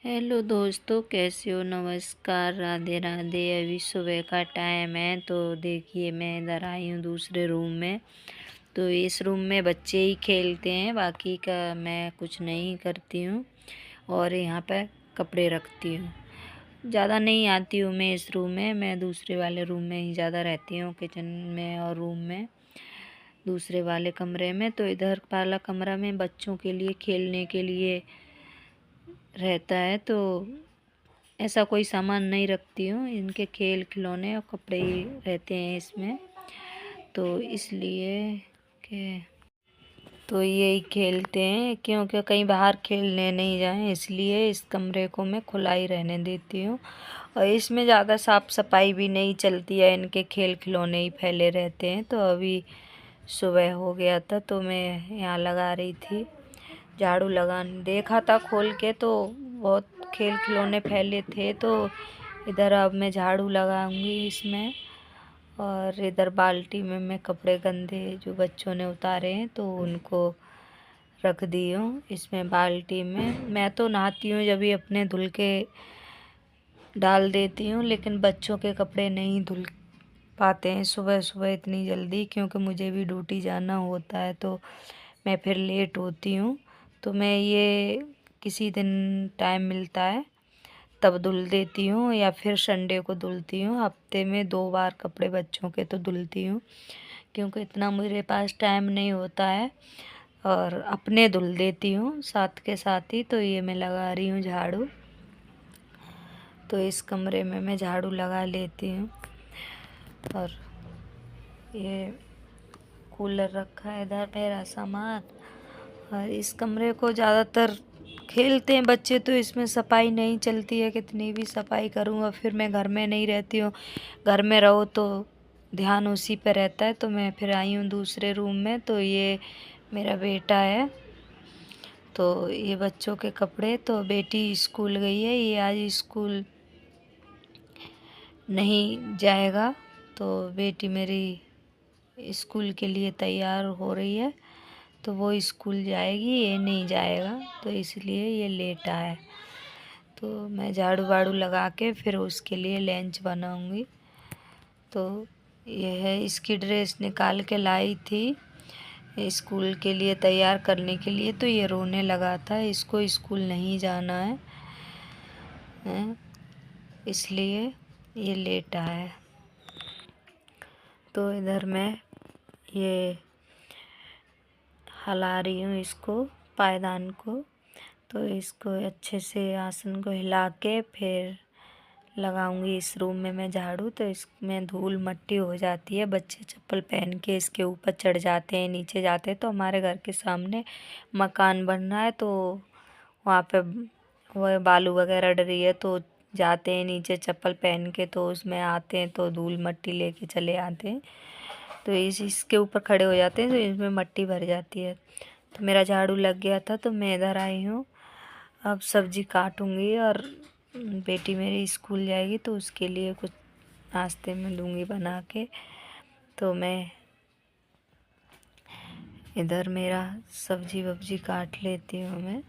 Hello दोस्तों, कैसे हो? नमस्कार, राधे राधे। अभी सुबह का टाइम है तो देखिए मैं इधर आई हूँ दूसरे रूम में। तो इस रूम में बच्चे ही खेलते हैं, बाकी का मैं कुछ नहीं करती हूँ। और यहाँ पर कपड़े रखती हूँ। ज़्यादा नहीं आती हूँ मैं इस रूम में, मैं दूसरे वाले रूम में ही ज़्यादा रहती हूँ, किचन में और रूम में, दूसरे वाले कमरे में। तो इधर वाला कमरा में बच्चों के लिए खेलने के लिए रहता है, तो ऐसा कोई सामान नहीं रखती हूँ। इनके खेल खिलौने और कपड़े ही रहते हैं इसमें, तो इसलिए कि तो यही खेलते हैं, क्योंकि कहीं बाहर खेलने नहीं जाएं, इसलिए इस कमरे को मैं खुला ही रहने देती हूँ। और इसमें ज़्यादा साफ़ सफाई भी नहीं चलती है, इनके खेल खिलौने ही फैले रहते हैं। तो अभी सुबह हो गया था तो मैं यहाँ लगा रही थी, झाड़ू लगाने देखा था खोल के, तो बहुत खेल खिलौने फैले थे। तो इधर अब मैं झाड़ू लगाऊंगी इसमें, और इधर बाल्टी में मैं कपड़े गंदे जो बच्चों ने उतारे हैं तो उनको रख दी हूँ इसमें बाल्टी में। मैं तो नहाती हूँ जब भी अपने धुल के डाल देती हूँ, लेकिन बच्चों के कपड़े नहीं धुल पाते हैं सुबह सुबह इतनी जल्दी, क्योंकि मुझे भी ड्यूटी जाना होता है तो मैं फिर लेट होती हूँ। तो मैं ये किसी दिन टाइम मिलता है तब धुल देती हूँ, या फिर संडे को धुलती हूँ। हफ्ते में 2 बार कपड़े बच्चों के तो धुलती हूँ, क्योंकि इतना मेरे पास टाइम नहीं होता है। और अपने धुल देती हूँ साथ के साथ ही। तो ये मैं लगा रही हूँ झाड़ू, तो इस कमरे में मैं झाड़ू लगा लेती हूँ। और ये कूलर रखा है इधर मेरा सामान, और इस कमरे को ज़्यादातर खेलते हैं बच्चे, तो इसमें सफाई नहीं चलती है। कितनी भी सफाई करूँगा, फिर मैं घर में नहीं रहती हूँ। घर में रहो तो ध्यान उसी पे रहता है। तो मैं फिर आई हूँ दूसरे रूम में। तो ये मेरा बेटा है, तो ये बच्चों के कपड़े। तो बेटी स्कूल गई है, ये आज स्कूल नहीं जाएगा। तो बेटी मेरी स्कूल के लिए तैयार हो रही है, तो वो स्कूल जाएगी, ये नहीं जाएगा, तो इसलिए ये लेटा है। तो मैं झाड़ू वाड़ू लगा के फिर उसके लिए लंच बनाऊंगी। तो ये है, इसकी ड्रेस निकाल के लाई थी स्कूल के लिए तैयार करने के लिए, तो ये रोने लगा था, इसको स्कूल नहीं जाना है, इसलिए ये लेटा है। तो इधर मैं ये हिला रही हूँ इसको, पायदान को। तो इसको अच्छे से आसन को हिला के फिर लगाऊंगी इस रूम में मैं झाड़ू। तो इसमें धूल मट्टी हो जाती है, बच्चे चप्पल पहन के इसके ऊपर चढ़ जाते हैं, नीचे जाते हैं। तो हमारे घर के सामने मकान बन रहा है, तो वहाँ पे वो बालू वगैरह डरी है, तो जाते हैं नीचे चप्पल पहन के, तो उसमें आते हैं तो धूल मट्टी लेके चले आते हैं। तो इसके ऊपर खड़े हो जाते हैं तो इसमें मट्टी भर जाती है। तो मेरा झाड़ू लग गया था तो मैं इधर आई हूँ, अब सब्जी काटूंगी। और बेटी मेरी स्कूल जाएगी तो उसके लिए कुछ नाश्ते में दूंगी बना के। तो मैं इधर मेरा सब्जी वब्जी काट लेती हूँ मैं।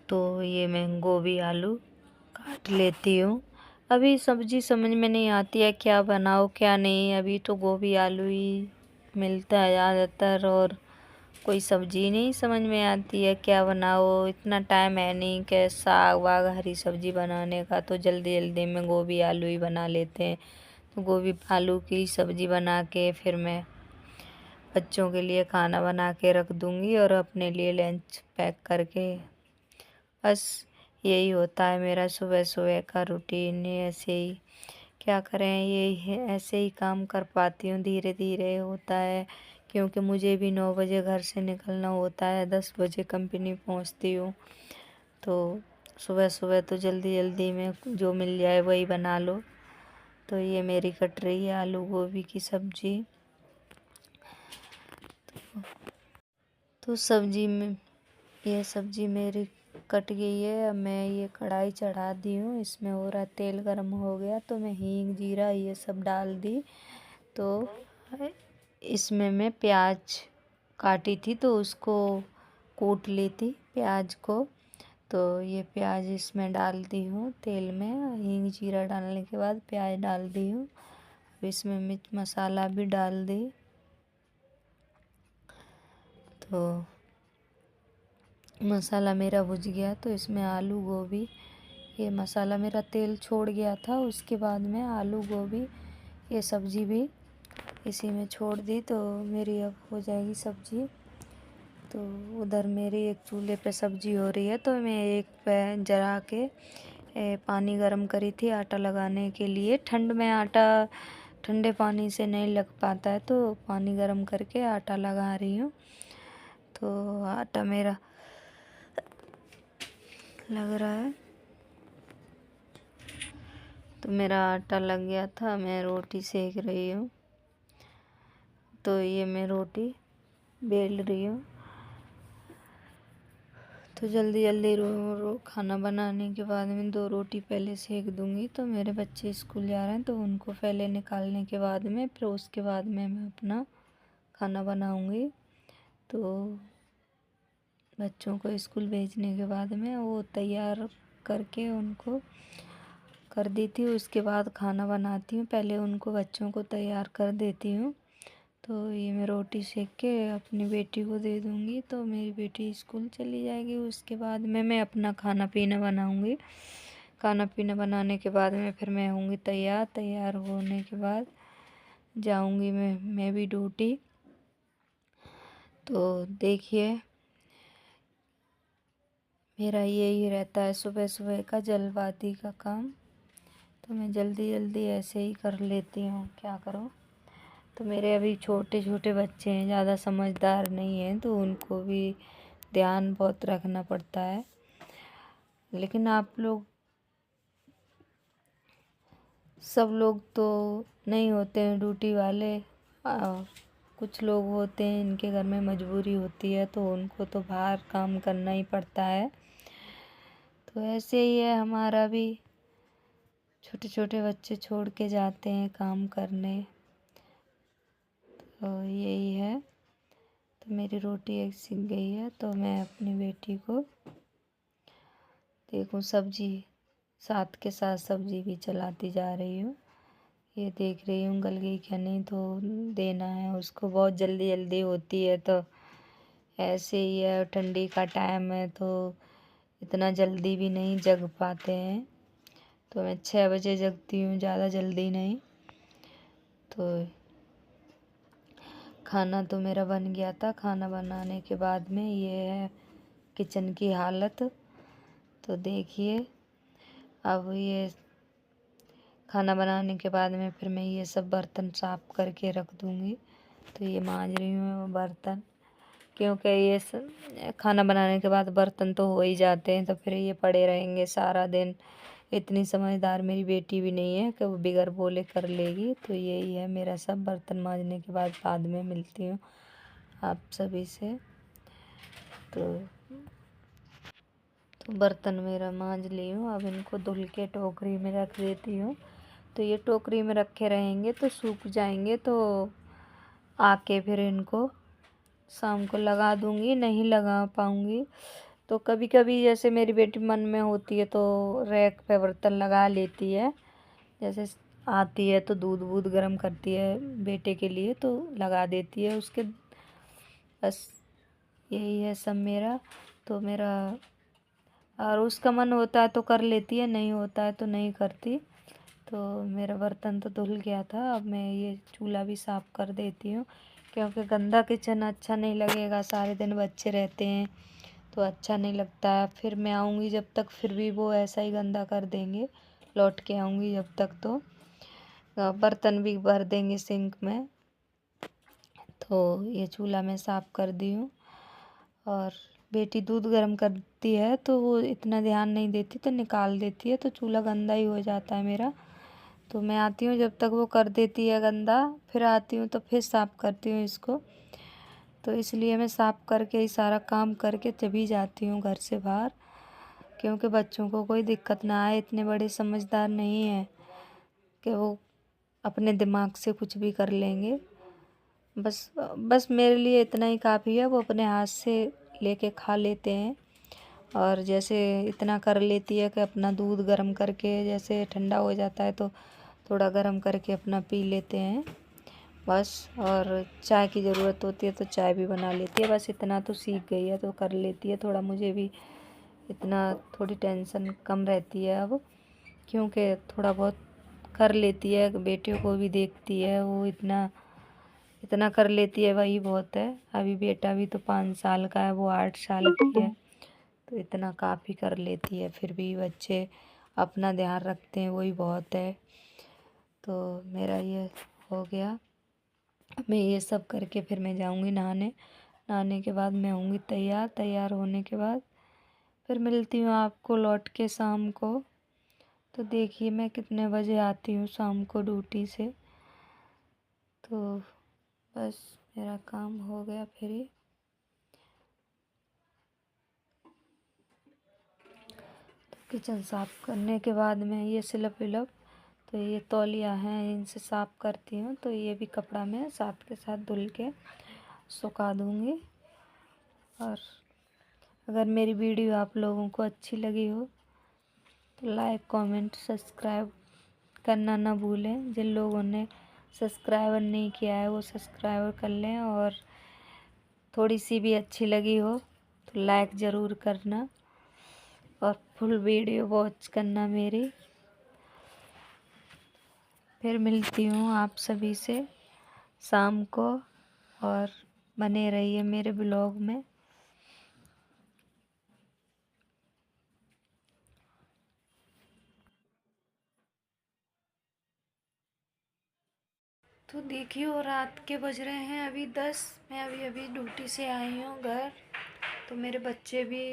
तो ये मैं गोभी आलू काट लेती हूँ। अभी सब्जी समझ में नहीं आती है क्या बनाओ क्या नहीं, अभी तो गोभी आलू ही मिलता है ज़्यादातर, और कोई सब्जी नहीं समझ में आती है क्या बनाओ। इतना टाइम है नहीं कि साग वाग हरी सब्जी बनाने का, तो जल्दी जल्दी में गोभी आलू ही बना लेते हैं। तो गोभी आलू की सब्जी बना के फिर मैं बच्चों के लिए खाना बना के रख दूँगी, और अपने लिए लंच पैक करके, बस यही होता है मेरा सुबह सुबह का रूटीन। ऐसे ही क्या करें, यही है, ऐसे ही काम कर पाती हूँ, धीरे धीरे होता है, क्योंकि मुझे भी 9 बजे घर से निकलना होता है, 10 बजे कंपनी पहुँचती हूँ। तो सुबह सुबह तो जल्दी जल्दी में जो मिल जाए वही बना लो। तो ये मेरी कट रही है आलू गोभी की सब्ज़ी। देखो। तो सब्जी में ये सब्जी मेरी कट गई है। अब मैं ये कढ़ाई चढ़ा दी हूँ, इसमें हो रहा तेल गरम हो गया तो मैं हींग जीरा ये सब डाल दी। तो इसमें मैं प्याज काटी थी तो उसको कूट ली थी प्याज को। तो ये प्याज इसमें डाल दी हूँ तेल में। हींग जीरा डालने के बाद प्याज डाल दी हूँ। अब इसमें मिर्च मसाला भी डाल दी। तो मसाला मेरा भुज गया तो इसमें आलू गोभी, ये मसाला मेरा तेल छोड़ गया था, उसके बाद में आलू गोभी ये सब्ज़ी भी इसी में छोड़ दी। तो मेरी अब हो जाएगी सब्ज़ी। तो उधर मेरी एक चूल्हे पे सब्ज़ी हो रही है तो मैं एक पैन जला के पानी गरम करी थी आटा लगाने के लिए। ठंड में आटा ठंडे पानी से नहीं लग पाता है तो पानी गरम करके आटा लगा रही हूँ। तो आटा मेरा लग रहा है, तो मेरा आटा लग गया था, मैं रोटी सेक रही हूँ। तो ये मैं रोटी बेल रही हूँ। तो जल्दी जल्दी खाना बनाने के बाद में 2 रोटी पहले सेक दूँगी। तो मेरे बच्चे स्कूल जा रहे हैं तो उनको पहले निकालने के बाद में फिर उसके बाद में मैं अपना खाना बनाऊँगी। तो बच्चों को स्कूल भेजने के बाद में वो तैयार करके उनको कर देती हूँ, उसके बाद खाना बनाती हूँ। पहले उनको बच्चों को तैयार कर देती हूँ। तो ये मैं रोटी सेक के अपनी बेटी को दे दूँगी तो मेरी बेटी स्कूल चली जाएगी। उसके बाद में मैं अपना खाना पीना बनाऊँगी। खाना पीना बनाने के बाद में फिर मैं होंगी तैयार। तैयार होने के बाद जाऊँगी मैं भी ड्यूटी। तो देखिए मेरा यही रहता है सुबह सुबह का जल्दबाजी का काम। तो मैं जल्दी जल्दी ऐसे ही कर लेती हूँ, क्या करूँ। तो मेरे अभी छोटे छोटे बच्चे हैं, ज़्यादा समझदार नहीं हैं, तो उनको भी ध्यान बहुत रखना पड़ता है। लेकिन आप लोग सब लोग तो नहीं होते हैं ड्यूटी वाले। कुछ लोग होते हैं इनके घर में मजबूरी होती है तो उनको तो बाहर काम करना ही पड़ता है। तो ऐसे ही है हमारा भी, छोटे छोटे बच्चे छोड़ के जाते हैं काम करने। तो यही है। तो मेरी रोटी एक सिक गई है तो मैं अपनी बेटी को देखूँ सब्जी साथ के साथ सब्जी भी चलाती जा रही हूँ। ये देख रही हूँ गल गई क्या नहीं, तो देना है उसको। बहुत जल्दी जल्दी होती है तो ऐसे ही है, ठंडी का टाइम है तो इतना जल्दी भी नहीं जग पाते हैं। तो मैं 6 बजे जगती हूँ, ज़्यादा जल्दी नहीं। तो खाना तो मेरा बन गया था। खाना बनाने के बाद में ये है किचन की हालत। तो देखिए अब ये खाना बनाने के बाद में फिर मैं ये सब बर्तन साफ़ करके रख दूँगी। तो ये मांज रही हूँ मैं बर्तन, क्योंकि ये खाना बनाने के बाद बर्तन तो हो ही जाते हैं तो फिर ये पड़े रहेंगे सारा दिन। इतनी समझदार मेरी बेटी भी नहीं है कि वो बिगर बोले कर लेगी। तो यही है मेरा सब। बर्तन मांजने के बाद में मिलती हूँ आप सभी से। तो बर्तन मेरा मांज ली हूँ, अब इनको धुल के टोकरी में रख देती हूँ। तो ये टोकरी में रखे रहेंगे तो सूख जाएंगे, तो आके फिर इनको शाम को लगा दूँगी। नहीं लगा पाऊँगी तो कभी कभी जैसे मेरी बेटी मन में होती है तो रैक पे बर्तन लगा लेती है। जैसे आती है तो दूध वूध गर्म करती है बेटे के लिए तो लगा देती है उसके। बस यही है सब मेरा। तो मेरा और उसका मन होता है तो कर लेती है, नहीं होता है तो नहीं करती। तो मेरा बर्तन तो धुल गया था, अब मैं ये चूल्हा भी साफ़ कर देती हूँ, क्योंकि गंदा किचन अच्छा नहीं लगेगा। सारे दिन बच्चे रहते हैं तो अच्छा नहीं लगता है। फिर मैं आऊँगी जब तक फिर भी वो ऐसा ही गंदा कर देंगे। लौट के आऊँगी जब तक तो बर्तन भी भर देंगे सिंक में। तो ये चूल्हा मैं साफ़ कर दी हूँ। और बेटी दूध गर्म करती है तो वो इतना ध्यान नहीं देती तो निकाल देती है, तो चूल्हा गंदा ही हो जाता है मेरा। तो मैं आती हूँ जब तक वो कर देती है गंदा, फिर आती हूँ तो फिर साफ़ करती हूँ इसको। तो इसलिए मैं साफ़ करके ही सारा काम करके तभी जाती हूँ घर से बाहर, क्योंकि बच्चों को कोई दिक्कत ना आए। इतने बड़े समझदार नहीं हैं कि वो अपने दिमाग से कुछ भी कर लेंगे। बस मेरे लिए इतना ही काफ़ी है। वो अपने हाथ से लेके खा लेते हैं, और जैसे इतना कर लेती है कि अपना दूध गर्म करके, जैसे ठंडा हो जाता है तो थोड़ा गर्म करके अपना पी लेते हैं बस। और चाय की ज़रूरत होती है तो चाय भी बना लेती है। बस इतना तो सीख गई है तो कर लेती है। थोड़ा मुझे भी इतना थोड़ी टेंशन कम रहती है अब, क्योंकि थोड़ा बहुत कर लेती है। बेटियों को भी देखती है, वो इतना इतना कर लेती है, वही बहुत है। अभी बेटा भी तो 5 साल का है, वो 8 साल की है, तो इतना काफ़ी कर लेती है। फिर भी बच्चे अपना ध्यान रखते हैं, वही बहुत है। तो मेरा ये हो गया। मैं ये सब करके फिर मैं जाऊंगी नहाने। नहाने के बाद मैं होंगी तैयार। तैयार होने के बाद फिर मिलती हूँ आपको लौट के शाम को। तो देखिए मैं कितने बजे आती हूँ शाम को ड्यूटी से। तो बस मेरा काम हो गया फिर ही। तो किचन साफ़ करने के बाद में ये स्लप विलप, तो ये तौलिया हैं, इनसे साफ़ करती हूँ। तो ये भी कपड़ा मैं साथ के साथ धुल के सुखा दूँगी। और अगर मेरी वीडियो आप लोगों को अच्छी लगी हो तो लाइक कमेंट सब्सक्राइब करना ना भूलें। जिन लोगों ने सब्सक्राइबर नहीं किया है वो सब्सक्राइबर कर लें, और थोड़ी सी भी अच्छी लगी हो तो लाइक ज़रूर करना, और फुल वीडियो वॉच करना मेरी। फिर मिलती हूँ आप सभी से शाम को, और बने रहिए मेरे ब्लॉग में। तो देखिए और रात के बज रहे हैं अभी 10। मैं अभी ड्यूटी से आई हूँ घर। तो मेरे बच्चे भी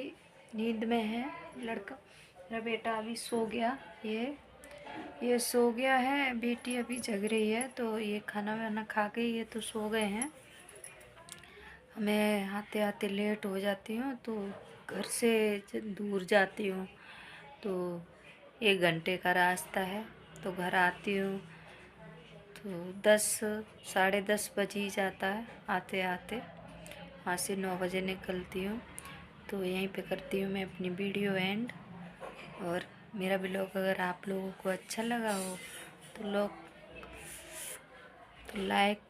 नींद में हैं। लड़का मेरा बेटा अभी सो गया, ये सो गया है। बेटी अभी जग रही है। तो ये खाना वाना खा के ये तो सो गए हैं। मैं आते आते लेट हो जाती हूँ, तो घर से दूर जाती हूँ, तो 1 घंटे का रास्ता है। तो घर आती हूँ तो 10 साढ़े 10 बज ही जाता है आते आते। वहाँ से 9 बजे निकलती हूँ। तो यहीं पे करती हूँ मैं अपनी वीडियो एंड। और मेरा ब्लॉग अगर आप लोगों को अच्छा लगा हो तो लाइक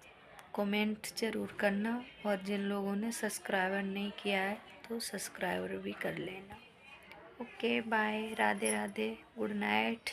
कमेंट ज़रूर करना, और जिन लोगों ने सब्सक्राइबर नहीं किया है तो सब्सक्राइबर भी कर लेना। Okay bye, Radhe Radhe, good night.